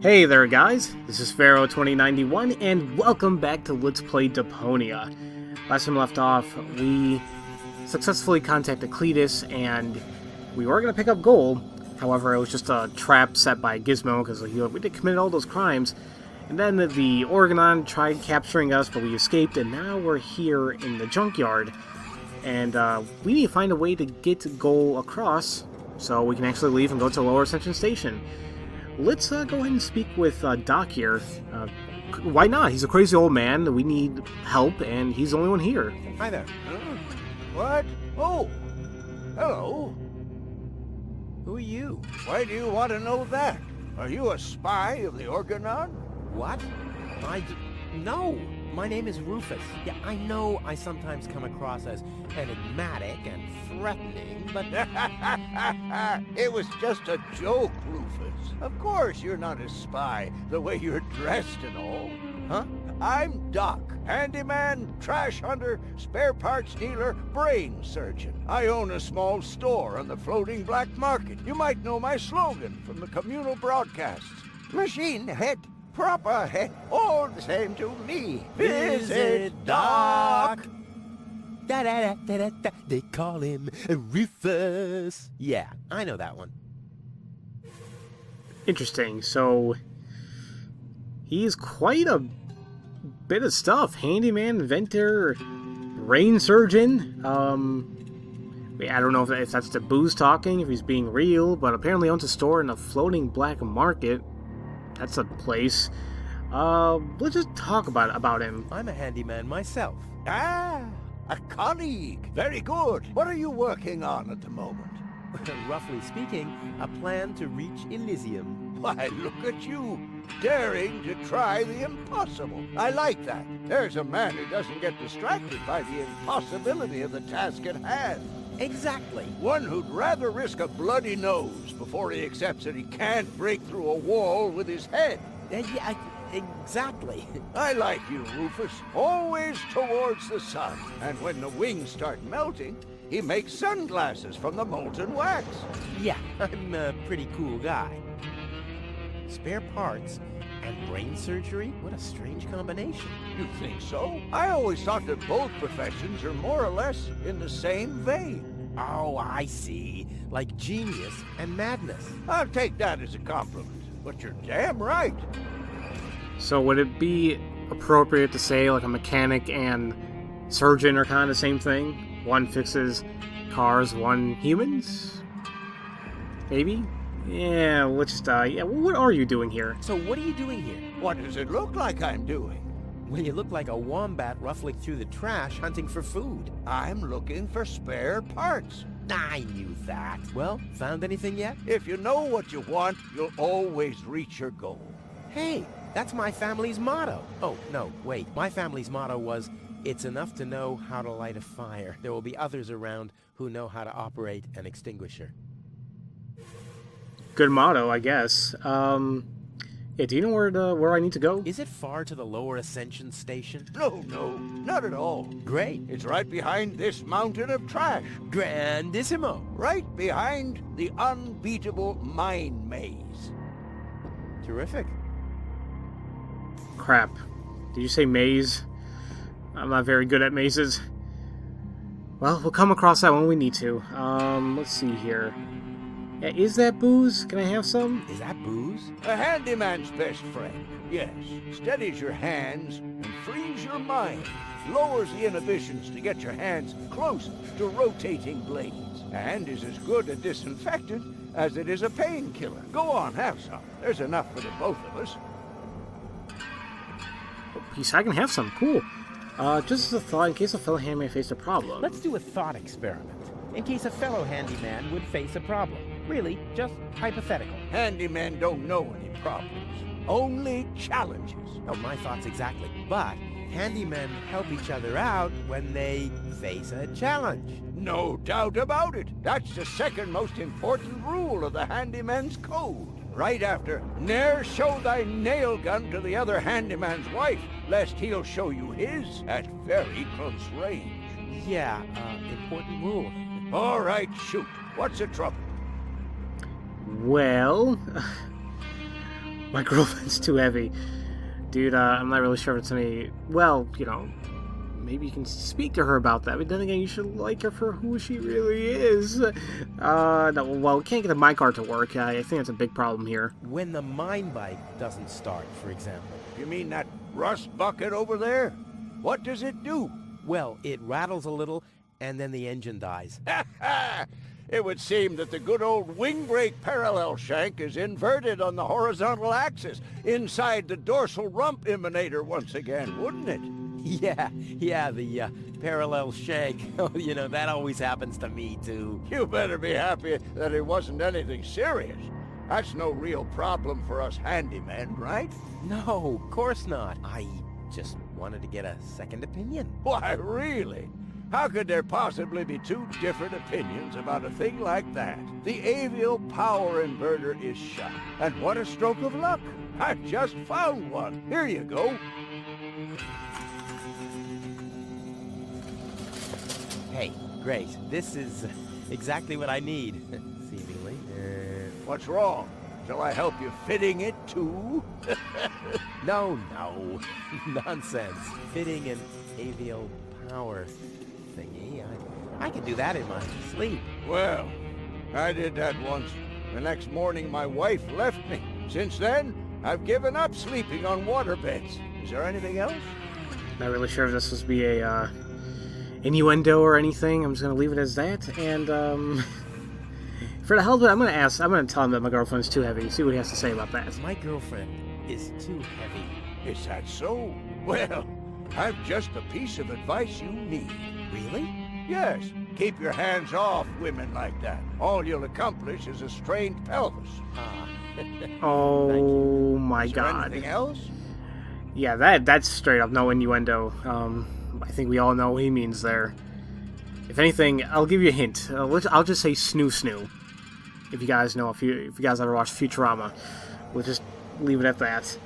Hey there guys, this is Pharaoh 2091 and welcome back to Let's Play Deponia. Last time we left off, we successfully contacted Cletus and we were going to pick up gold. However, it was just a trap set by Gizmo because we did commit all those crimes. And then the Organon tried capturing us, but we escaped, and now we're here in the junkyard. And we need to find a way to get gold across so we can actually leave and go to Lower Ascension Station. Let's go ahead and speak with Doc here. Why not? He's a crazy old man. We need help, and he's the only one here. Hi there. What? Oh! Hello. Who are you? Why do you want to know that? Are you a spy of the Organon? What? No. My name is Rufus. Yeah, I know I sometimes come across as enigmatic and threatening, but... It was just a joke, Rufus. Of course you're not a spy, the way you're dressed and all. Huh? I'm Doc, handyman, trash hunter, spare parts dealer, brain surgeon. I own a small store on the floating black market. You might know my slogan from the communal broadcasts. Machine head, proper head, all the same to me. Visit Doc. Da-da-da-da-da-da. They call him Rufus. Yeah, I know that one. Interesting. So, he's quite a bit of stuff. Handyman, inventor, brain surgeon. I don't know if that's the booze talking, if he's being real, but apparently owns a store in a floating black market. That's a place. Let's just talk about him. I'm a handyman myself. Ah, a colleague. Very good. What are you working on at the moment? Roughly speaking, a plan to reach Elysium. Why, look at you, daring to try the impossible. I like that. There's a man who doesn't get distracted by the impossibility of the task at hand. Exactly. One who'd rather risk a bloody nose before he accepts that he can't break through a wall with his head. Yeah, exactly. I like you, Rufus. Always towards the sun. And when the wings start melting, he makes sunglasses from the molten wax. Yeah, I'm a pretty cool guy. Spare parts and brain surgery? What a strange combination. You think so? I always thought that both professions are more or less in the same vein. Oh, I see. Like genius and madness. I'll take that as a compliment, but you're damn right. So would it be appropriate to say like a mechanic and surgeon are kind of the same thing? One fixes cars, one humans? Maybe? Yeah, let's just, what are you doing here? So what are you doing here? What does it look like I'm doing? Well, you look like a wombat ruffling through the trash hunting for food. I'm looking for spare parts. I knew that. Well, found anything yet? If you know what you want, you'll always reach your goal. Hey, that's my family's motto. Oh, no, wait. My family's motto was, it's enough to know how to light a fire. There will be others around who know how to operate an extinguisher. Good motto, I guess. Yeah, do you know where I need to go? Is it far to the Lower Ascension Station? No, not at all. Great. It's right behind this mountain of trash. Grandissimo. Right behind the unbeatable mine maze. Terrific. Crap. Did you say maze? I'm not very good at mazes. Well, we'll come across that when we need to. Let's see here. Yeah, is that booze? Can I have some? Is that booze? A handyman's best friend. Yes, steadies your hands and frees your mind. Lowers the inhibitions to get your hands close to rotating blades. And is as good a disinfectant as it is a painkiller. Go on, have some. There's enough for the both of us. Peace, I can have some. Cool. Just as a thought, in case a fellow handyman faced a problem. Let's do a thought experiment. In case a fellow handyman would face a problem. Really, just hypothetical. Handymen don't know any problems. Only challenges. Oh, my thoughts exactly. But handymen help each other out when they face a challenge. No doubt about it. That's the second most important rule of the handyman's code. Right after, ne'er show thy nail gun to the other handyman's wife, lest he'll show you his at very close range. Yeah, important rule. All right, shoot. What's the trouble? Well, My girlfriend's too heavy. Dude, I'm not really sure if it's any... Well, you know, maybe you can speak to her about that. But then again, you should like her for who she really is. No, well, we can't get the minecart to work. I think that's a big problem here. When the mine bike doesn't start, for example. You mean that rust bucket over there? What does it do? Well, it rattles a little, and then the engine dies. It would seem that the good old wing brake parallel shank is inverted on the horizontal axis inside the dorsal rump emanator once again, wouldn't it? Yeah, the parallel shank. You know, that always happens to me, too. You better be happy that it wasn't anything serious. That's no real problem for us handymen, right? No, of course not. I just wanted to get a second opinion. Why, really? How could there possibly be two different opinions about a thing like that? The avial power inverter is shot. And what a stroke of luck! I just found one. Here you go. Hey, great. This is exactly what I need, seemingly. What's wrong? Shall I help you fitting it too? No. Nonsense. Fitting an avial power thingy. I can do that in my sleep. Well, I did that once. The next morning my wife left me. Since then, I've given up sleeping on waterbeds. Is there anything else? Not really sure if this was be a innuendo or anything. I'm just gonna leave it as that. And for the hell of it, I'm gonna tell him that my girlfriend's too heavy. See what he has to say about that. My girlfriend is too heavy. Is that so? Well, I've just the piece of advice you need. Really? Yes. Keep your hands off women like that. All you'll accomplish is a strained pelvis. Oh my Is there God. anything else? Yeah, that's straight up no innuendo. I think we all know what he means there. If anything, I'll give you a hint. I'll just say snoo snoo. If you guys know, if you guys ever watched Futurama, we'll just leave it at that.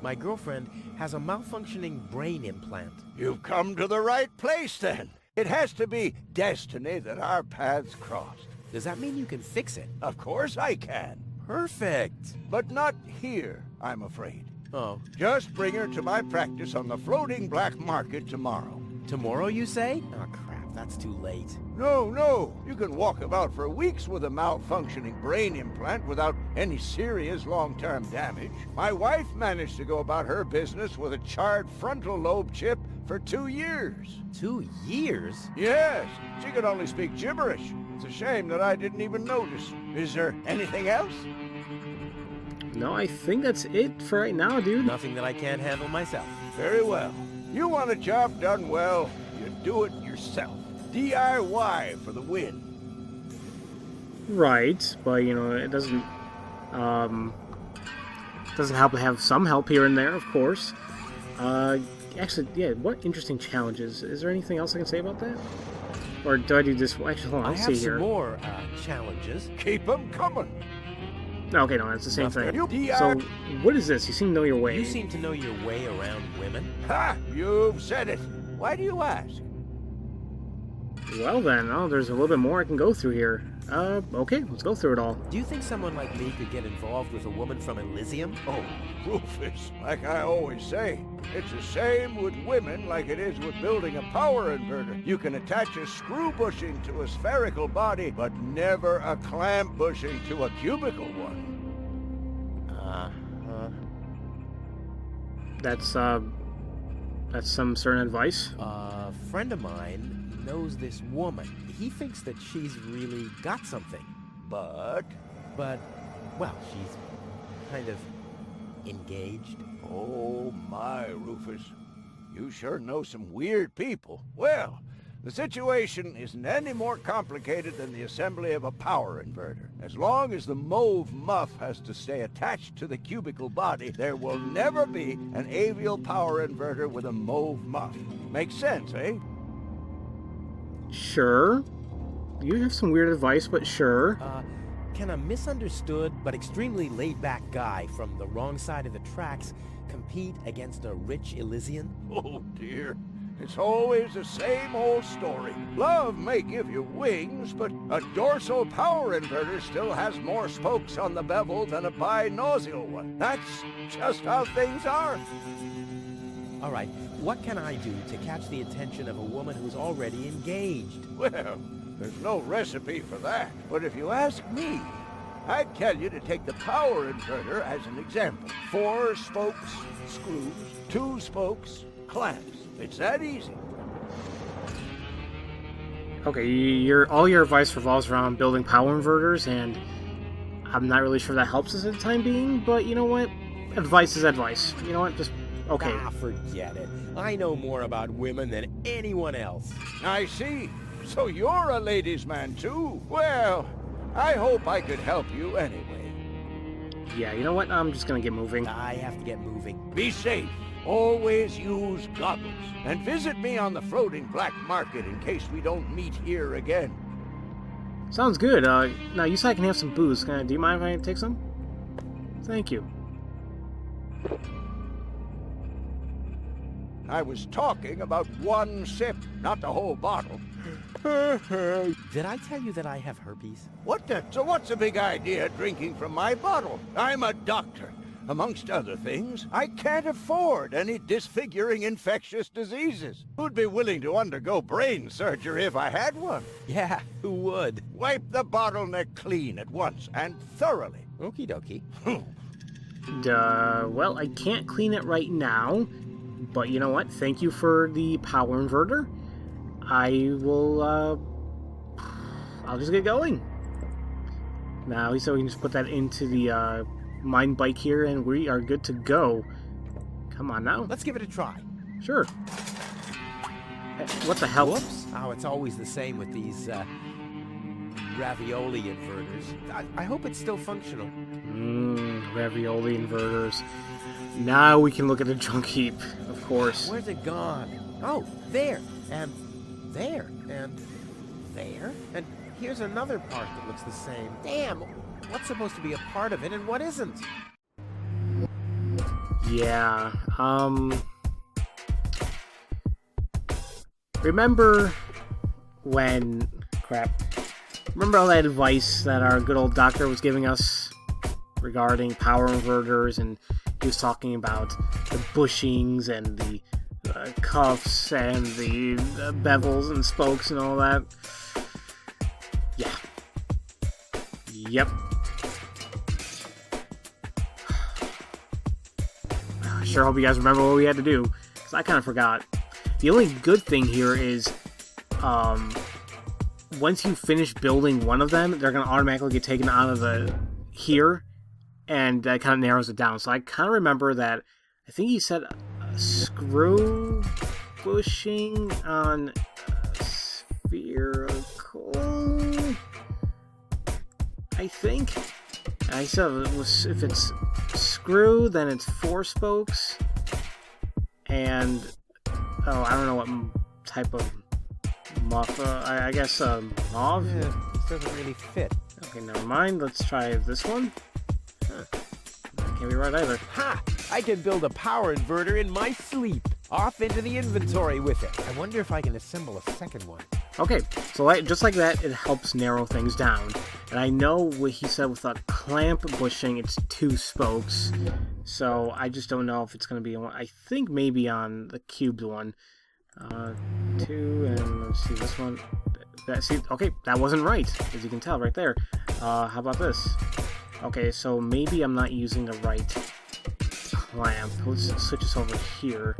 My girlfriend has a malfunctioning brain implant. You've come to the right place then. It has to be destiny that our paths crossed. Does that mean you can fix it? Of course I can. Perfect. But not here, I'm afraid. Oh, Just bring her to my practice on the floating black market tomorrow. tomorrow you say? Oh crap, that's too late. No. You can walk about for weeks with a malfunctioning brain implant without any serious long-term damage. My wife managed to go about her business with a charred frontal lobe chip for 2 years. 2 years? Yes, she could only speak gibberish. It's a shame that I didn't even notice. Is there anything else? No, I think that's it for right now, dude. Nothing that I can't handle myself. Very well. You want a job done well, you do it yourself. DIY for the win. Right, but you know, it doesn't help to have some help here and there, of course. Actually, yeah, what interesting challenges. Is there anything else I can say about that? Or do I do this? Actually, hold on, I let's have see some here. more challenges. Keep 'em coming. No, okay, no, it's the same thing. You So, what is this? You seem to know your way. You seem to know your way around women. Ha! You've said it. Why do you ask? Well then, there's a little bit more I can go through here. Okay, let's go through it all. Do you think someone like me could get involved with a woman from Elysium? Oh, Rufus, like I always say, it's the same with women like it is with building a power inverter. You can attach a screw bushing to a spherical body, but never a clamp bushing to a cubical one. That's some certain advice. A friend of mine knows this woman. He thinks that she's really got something. But, well, she's kind of engaged. oh my, Rufus, you sure know some weird people. Well, the situation isn't any more complicated than the assembly of a power inverter. As long as the mauve muff has to stay attached to the cubical body, there will never be an avial power inverter with a mauve muff. Makes sense, eh? Sure. You have some weird advice, but sure. Can a misunderstood but extremely laid-back guy from the wrong side of the tracks compete against a rich Elysian? Oh dear. It's always the same old story. Love may give you wings, but a dorsal power inverter still has more spokes on the bevel than a binocular one. That's just how things are. All right, what can I do to catch the attention of a woman who's already engaged? Well, there's no recipe for that. But if you ask me, I'd tell you to take the power inverter as an example. 4 spokes, screws, 2 spokes, clamps. It's that easy. Okay, all your advice revolves around building power inverters, and I'm not really sure that helps us at the time being, but you know what? Advice is advice. You know what? Just, okay. Ah, forget it. I know more about women than anyone else. I see. So you're a ladies' man too? Well, I hope I could help you anyway. Yeah, you know what? I'm just gonna get moving. I have to get moving. Be safe. Always use goggles. And visit me on the floating black market in case we don't meet here again. Sounds good. Now, you said I can have some booze. Do you mind if I take some? Thank you. I was talking about 1 sip, not the whole bottle. Did I tell you that I have herpes? What the? So what's the big idea drinking from my bottle? I'm a doctor. Amongst other things, I can't afford any disfiguring infectious diseases. Who'd be willing to undergo brain surgery if I had one? Yeah, who would? Wipe the bottleneck clean at once and thoroughly. Okie dokie. Well, I can't clean it right now, but you know what? Thank you for the power inverter. I'll just get going. Now, he said we can just put that into the, mine bike here, and we are good to go. Come on now. Let's give it a try. Sure. What the hell? Whoops. Oh, it's always the same with these, ravioli inverters. I hope it's still functional. Ravioli inverters. Now we can look at the junk heap, of course. Where's it gone? Oh, there. And there. And there. And here's another part that looks the same. Damn! What's supposed to be a part of it and what isn't? Yeah, remember when... Crap. Remember all that advice that our good old doctor was giving us regarding power inverters, and he was talking about the bushings and the cuffs and the bevels and spokes and all that? Yeah. Yep. I sure hope you guys remember what we had to do, because I kind of forgot. The only good thing here is, once you finish building one of them, they're going to automatically get taken out of the here, and that kind of narrows it down. So I kind of remember that, I think he said a screw bushing on spherical, I think. And I said if it's screw, then it's 4 spokes, and I don't know what type of muff. I guess mauve. Yeah, this doesn't really fit. Okay, never mind. Let's try this one. Huh. That can't be right either. Ha! I can build a power inverter in my sleep. Off into the inventory with it. I wonder if I can assemble a second one. Okay, so just like that, it helps narrow things down. And I know what he said with a clamp bushing, it's 2 spokes. So I just don't know if it's going to be one. I think maybe on the cubed one. 2, and let's see, this one. Okay, that wasn't right, as you can tell right there. How about this? Okay, so maybe I'm not using the right clamp. Let's switch this over here.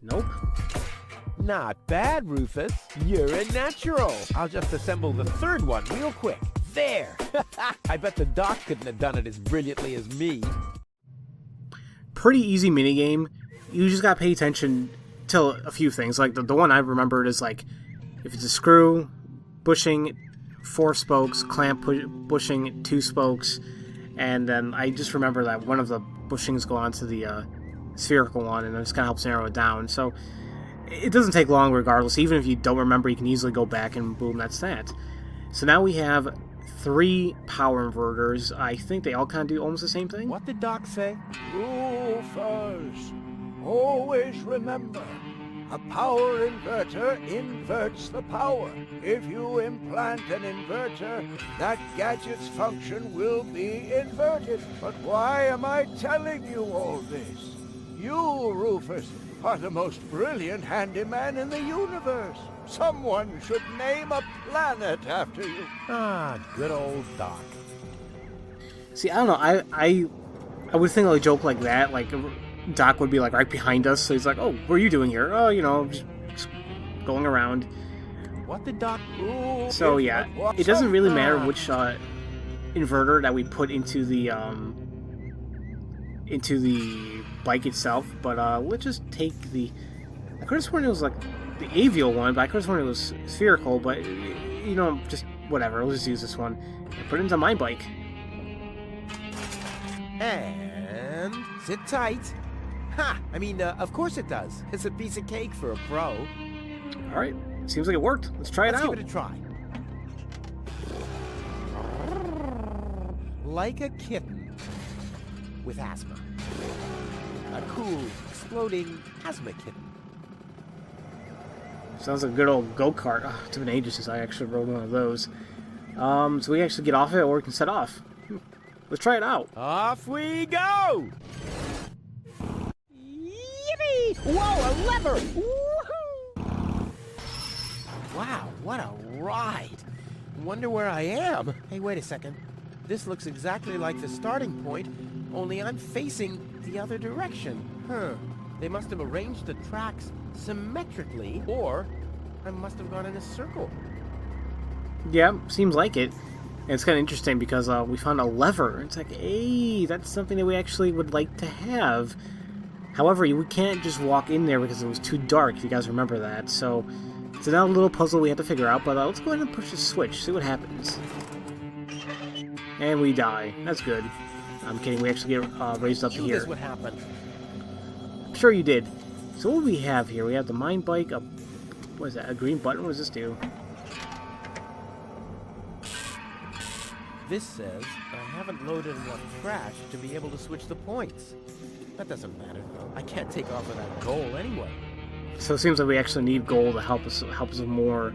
Nope. Not bad, Rufus. You're a natural. I'll just assemble the 3rd one real quick. There! I bet the doc couldn't have done it as brilliantly as me. Pretty easy minigame. You just gotta pay attention to a few things. Like, the one I remembered is, like, if it's a screw, bushing, 4 spokes, clamp bushing, 2 spokes, and then I just remember that one of the bushings go onto the spherical one, and it just kind of helps narrow it down. So it doesn't take long regardless. Even if you don't remember, you can easily go back and boom, that's that. So now we have 3 power inverters. I think they all kind of do almost the same thing. What did Doc say? Rufus, Always remember, a power inverter inverts the power. If you implant an inverter, that gadget's function will be inverted. But why am I telling you all this? You, Rufus, are the most brilliant handyman in the universe. Someone should name a planet after you. Ah, good old Doc. See, I don't know. I would think a joke like that, like Doc would be like right behind us. So he's like, "Oh, what are you doing here?" "Oh, you know, just going around." What did Doc... So yeah, it doesn't really matter which inverter that we put into the bike itself, but let's just take the... I could have sworn it was like the avial one, but I could have sworn it was spherical, but you know, just whatever, we'll just use this one and put it into my bike. And sit tight. Ha! I mean, of course it does. It's a piece of cake for a pro. Alright, seems like it worked. Let's try it out. Let's give it a try. Like a kitten with asthma. A cool, exploding asthma kitten. Sounds like a good old go-kart. Oh, it's been ages since I actually rode one of those. So we actually get off it, or we can set off. Let's try it out. Off we go! Yippee! Whoa, a lever! Woohoo! Wow, what a ride! Wonder where I am. Hey, wait a second. This looks exactly like the starting point, only I'm facing the other direction. Huh. They must have arranged the tracks symmetrically, or I must have gone in a circle. Yeah, seems like it. And it's kind of interesting because we found a lever. It's like, hey, that's something that we actually would like to have. However, we can't just walk in there because it was too dark, if you guys remember that. So it's another little puzzle we have to figure out, but let's go ahead and push the switch, see what happens. And we die. That's good. I'm kidding, we actually get raised up to here. This would happen. I'm sure you did. So what do we have here? We have the mine bike, what is that, a green button? What does this do? This says I haven't loaded enough trash to be able to switch the points. That doesn't matter, though. I can't take off without gold anyway. So it seems like we actually need gold to help us with more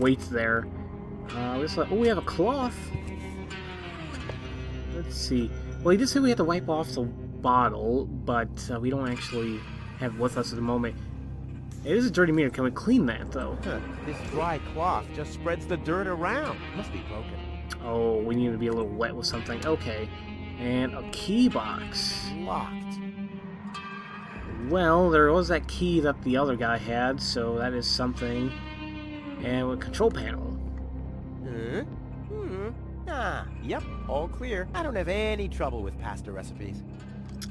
weight there. We have a cloth. Let's see. Well, he did say we have to wipe off the bottle, but we don't actually have it with us at the moment. It is a dirty mirror. Can we clean that, though? This dry cloth just spreads the dirt around. Must be broken. Oh, we need to be a little wet with something. Okay. And a key box. Locked. Well, there was that key that the other guy had, so that is something. And a control panel. Huh? Yep, all clear. I don't have any trouble with pasta recipes.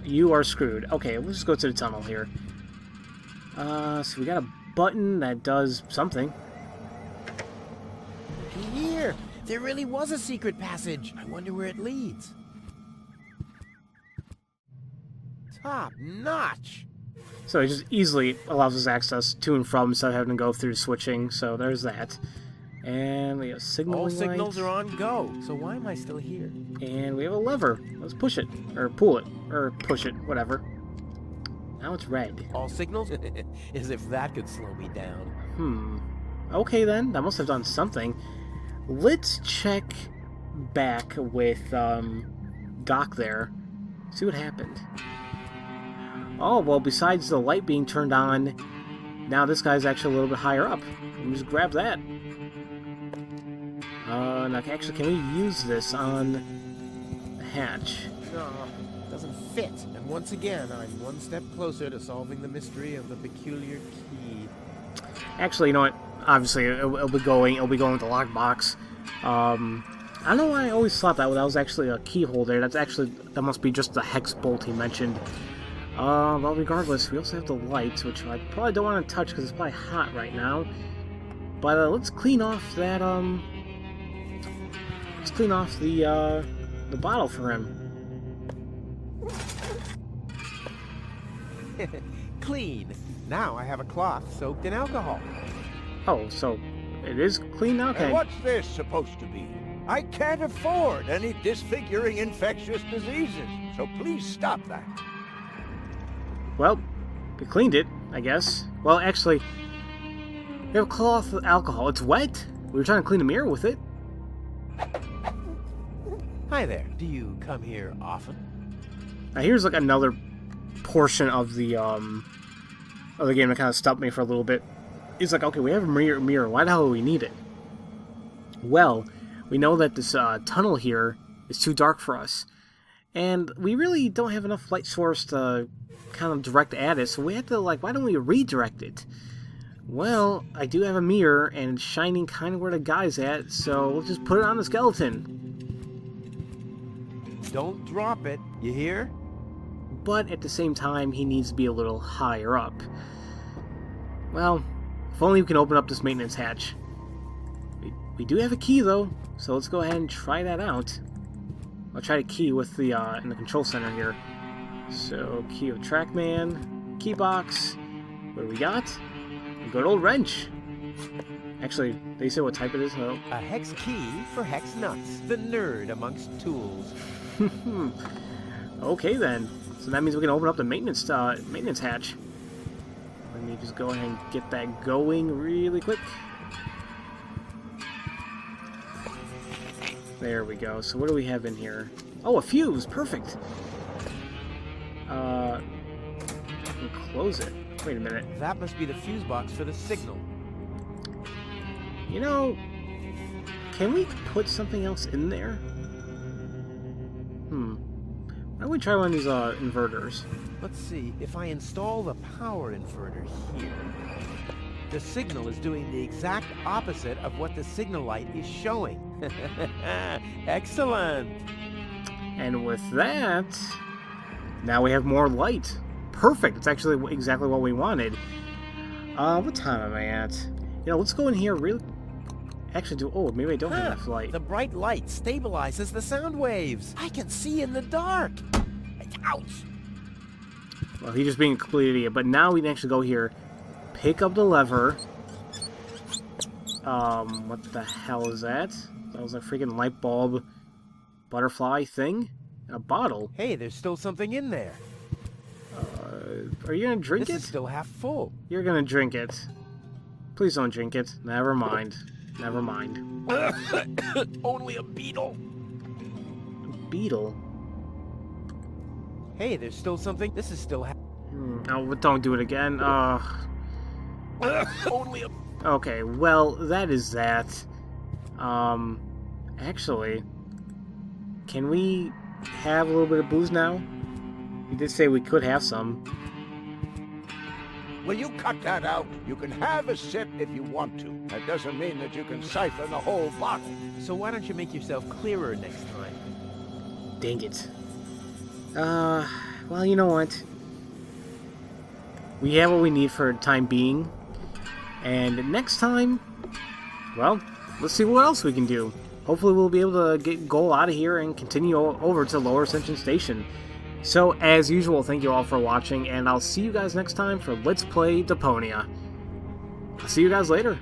You are screwed. Okay, let's just go to the tunnel here. So we got a button that does something. Here! There really was a secret passage. I wonder where it leads. Top notch! So it just easily allows us access to and from instead of having to go through switching. So there's that. And we have signaling All signals lights. are on go, so why am I still here? And we have a lever. Let's push it. Or pull it. Or push it. Whatever. Now it's red. All signals? As if that could slow me down. Okay then. That must have done something. Let's check back with Doc there. See what happened. Oh, well, besides the light being turned on, now this guy's actually a little bit higher up. Let me just grab that. Now, actually, can we use this on the hatch? No, doesn't fit. And once again, I'm one step closer to solving the mystery of the peculiar key. Actually, you know what? Obviously, it'll be going with the lockbox. I don't know why I always thought that was actually a keyhole there. That must be just the hex bolt he mentioned. Well, regardless, we also have the lights, which I probably don't want to touch because it's probably hot right now. But let's clean off that. Let's clean off the bottle for him. Clean. Now I have a cloth soaked in alcohol. Oh, so it is clean now? Okay. And what's this supposed to be? I can't afford any disfiguring infectious diseases, so please stop that. well, we cleaned it, I guess. Well, actually, we have a cloth with alcohol. It's wet. We were trying to clean the mirror with it. Hi there. Do you come here often? Now here's like another portion of the game that kind of stopped me for a little bit. It's like, okay, we have a mirror. Why the hell do we need it? Well, we know that this tunnel here is too dark for us, and we really don't have enough light source to kind of direct at it. So we have to, like, why don't we redirect it? Well, I do have a mirror, and it's shining kind of where the guy's at, so we'll just put it on the skeleton. Don't drop it, you hear? But at the same time, he needs to be a little higher up. Well, if only we can open up this maintenance hatch. We do have a key, though, so let's go ahead and try that out. I'll try to key with the in the control center here. So, key of Trackman, key box. What do we got? A good old wrench. Actually, they say what type it is, though. A hex key for hex nuts, the nerd amongst tools. Okay then. So that means we can open up the maintenance hatch. Let me just go ahead and get that going really quick. There we go. So what do we have in here? Oh, a fuse. Perfect. Close it. Wait a minute. That must be the fuse box for the signal. You know, can we put something else in there? Why don't we try one of these inverters? Let's see, if I install the power inverter here, the signal is doing the exact opposite of what the signal light is showing. Excellent! And with that, now we have more light. Perfect! It's actually exactly what we wanted. What time am I at? You know, let's go in here really... Actually, oh, maybe I don't have enough light. The bright light stabilizes the sound waves. I can see in the dark. Ouch! Well, he's just being a complete idiot. But now we can actually go here, pick up the lever. What the hell is that? That was a freaking light bulb butterfly thing? A bottle. Hey, there's still something in there. Are you gonna drink it? This is still half full. You're gonna drink it. Please don't drink it. Never mind. Never mind. Only a beetle. A beetle? Hey, there's still something. This is still No, don't do it again. Only a... Okay, well, that is that. Actually, can we have a little bit of booze now? You did say we could have some. Will you cut that out? You can have a sip if you want to. That doesn't mean that you can siphon the whole bottle. So why don't you make yourself clearer next time? Dang it. Well, you know what? We have what we need for the time being. And next time, well, let's see what else we can do. Hopefully we'll be able to go out of here and continue over to Lower Ascension Station. So, as usual, thank you all for watching, and I'll see you guys next time for Let's Play Deponia. I'll see you guys later.